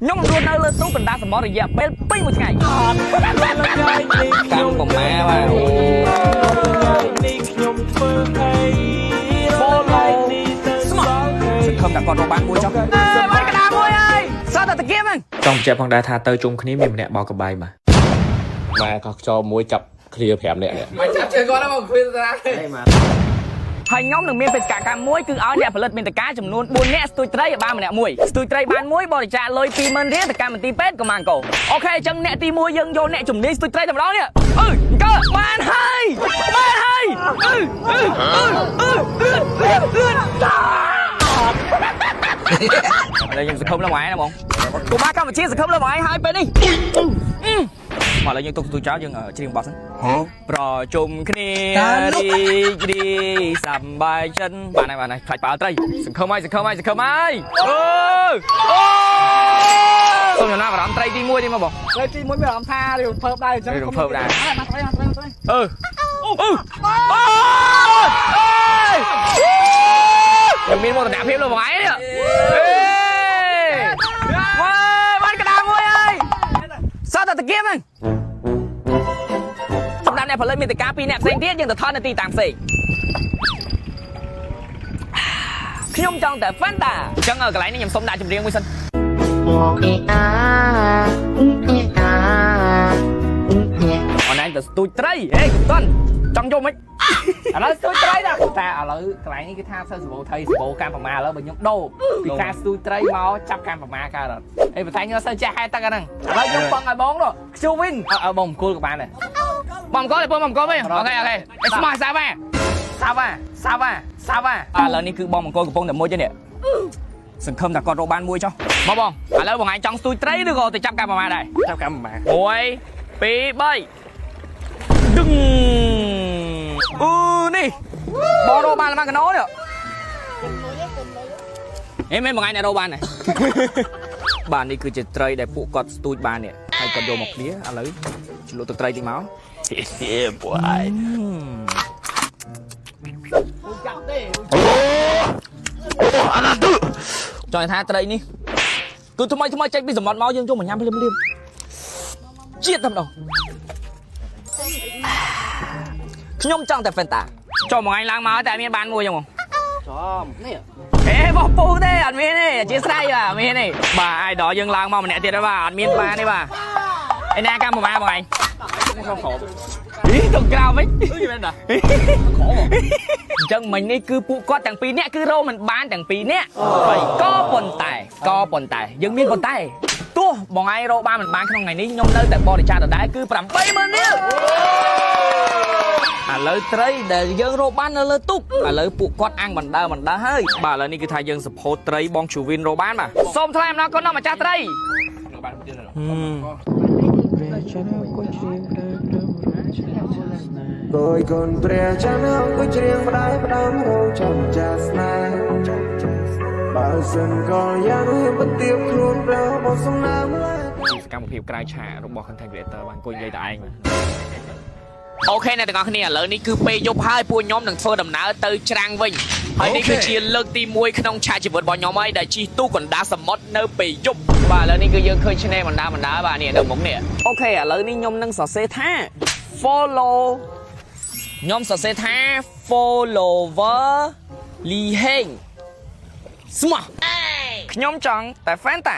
ខ្ញុំរស់នៅលើទូកណ្ដាលសមុទ្ររយៈពេល2 មួយថ្ងៃកម្មបំម៉ែបាទអូនេះខ្ញុំធ្វើអីបូឡូស្មោះសង្ឃឹមតែគាត់រកបានមួយចុះបានកណ្ដាលមួយហើយសតតែតាគៀមហ្នឹងចង់បញ្ជាក់ផងដែរថាទៅជុំគ្នាមានម្នាក់បោកកបាយបាទម៉ែក៏ខ្យល់មួយចាប់គ្រា5នាក់មកចាប់ជើងគាត់មកគ្រាតាហើយខ្ញុំនឹងមានបេសកកម្មមួយគឺឲ្យអ្នកផលិតមាតិកាចំនួន4នាក់ស្ទួយត្រីឲ្យបានម្នាក់មួយស្ទួយត្រីបានមួយបរិច្ចាគលុយ 20000 រៀលទៅកម្មវិធីពេទ្យកុមារអង្គរអូខេអញ្ចឹងអ្នកទី1យើងយកអ្នកជំនាញស្ទួយត្រីតែម្ដងនេះអង្គរបានហើយឥឡូវយើងសង្ឃឹមលើបងឯងណាបងកុមារកម្ពុជាសង្ឃឹមលើបងឯងហើយពេលនេះមកឥឡូវយើងទុកស្ទួយចោលយើងច្រៀងបទហ្នឹងប្រជុំគ្នារីករាយសប្បាយចិត្តបានហើយខ្លាចបើត្រីសង្ឃឹមហើយអូសូមចំណាប់អារម្មណ៍ត្រីទី1នេះមកបងត្រីទី1មានអារម្មណ៍ថារំភើបដែរអញ្ចឹងរំភើបដែរមកត្រីខ្ញុំមានមោទនភាពលើបងឯងនេះបានកណ្ដាលមួយហើយសតតែតាគៀមហ្នឹងសម្រាប់អ្នកផលិតមាតិកា2អ្នកផ្សេងទៀតយើងទៅថតនៅទីតាំងផ្សេងខ្ញុំចង់តែ Fanta អញ្ចឹងកន្លែងនេះខ្ញុំសុំដាក់ចម្រៀងមួយសិនអូនឯងទៅស្ទូចត្រីហេកុំតន់ចង់យកមិនឥឡូវស្ទូចត្រីណាតែឥឡូវកន្លែងនេះគឺថាសិស្សសបោថៃសបោកម្មប្រមាឥឡូវបើខ្ញុំដូរពីការស្ទូចត្រីមកចាប់កម្មប្រមាកើតអត់អីបន្តែខ្ញុំសិស្សចេះហែទឹកអាហ្នឹងឥឡូវខ្ញុំបងឲ្យបងនោះខ្ជូវិនឲ្យបងអង្គុលក៏បានដែរបងអង្គុលទេបងអង្គុលវិញអូខេស្មោះសាវ៉ាឥឡូវនេះគឺបងអង្គុលកំពុងតែមួយទេនេះសង្ឃឹមថាគាត់រកបានមួយចុះមកបងឥឡូវបងឯងចង់ស្ទូចត្រីឬក៏ទៅចាប់កម្មប្រមាដែរចាប់កម្មប្រមា1 2 3ដឹងនេះបងរកបានប៉ុន្មានកណោនេះអេមែនបងឯងអ្នករកបានទេបាទនេះគឺជាត្រីដែលពួកគាត់ស្ទូចបាននេះហើយគាត់យកមកគ្នាឥឡូវជលក់ទឹកត្រីតិចមកពួកឯងចាប់ទេអាណាទុចង់ថាត្រីនេះគឺថ្មីចេញពីសមុទ្រមកយើងចូលមកញ៉ាំភ្លាមជាតិតែម្ដងខ្ញុំចង់តែ Fanta ចូលមកឯងឡើងមកតែមានបានមួយចឹងបងចំនេះអេបងពូទេអត់មានទេអធិស្ឋានបាទមានទេបាទអាយដល់យើងឡើងមកម្នាក់ទៀតហើយបាទអត់មានបានទេបាទឯណាកម្មប្រមាបងឯងខ្ញុំក្រោមទៅក្រៅវិញមែនតាអញ្ចឹងមិញនេះគឺពួកគាត់ទាំង2នាក់គឺរោមិនបានទាំង2នាក់ក៏ប៉ុន្តែយើងមានប៉ុន្តែទោះបងឯងរកបានមិនបានក្នុងថ្ងៃនេះខ្ញុំនៅតែបរិច្ចាគដដែលគឺ 80000 រៀលឥឡូវត្រីដែលយើងរកបាននៅលើទូកឥឡូវពួកគាត់អាំងបណ្ដើហើយបាទឥឡូវនេះគឺថាយើងសពោតត្រីបងជូវិនរកបានបាទសូមថ្លែងអំណរគុណដល់ម្ចាស់ត្រីគួយកូនព្រះច័ន្ទអង្គុយច្រៀងម្ដាយផ្ដាំរោចាំចាស់ស្នេហ៍បើសិនក៏យ៉ាងរៀបបន្ទាបខ្លួនប្រើបងសំណាមឡើយសកម្មភាពក្រៅឆាករបស់ content creator បានអង្គុយនិយាយតែឯងអូខេអ្នកទាំងអស់គ្នាឥឡូវនេះគឺពេលយប់ហើយពួកខ្ញុំនឹងធ្វើដំណើរទៅច្រាំងវិញហើយនេះគឺជាលើកទី1ក្នុងឆាកជីវិតរបស់ខ្ញុំហើយដែលជិះទូកណ្ដាលសមុទ្រនៅពេលយប់បាទឥឡូវនេះគឺយើងឃើញឆ្នេរបណ្ដាបាទនេះនៅមុខនេះអូខេឥឡូវនេះខ្ញុំនឹងសរសេរថា follow ខ្ញុំសរសេរថា follower លីហេងស្មោះខ្ញុំចង់តែ Fanta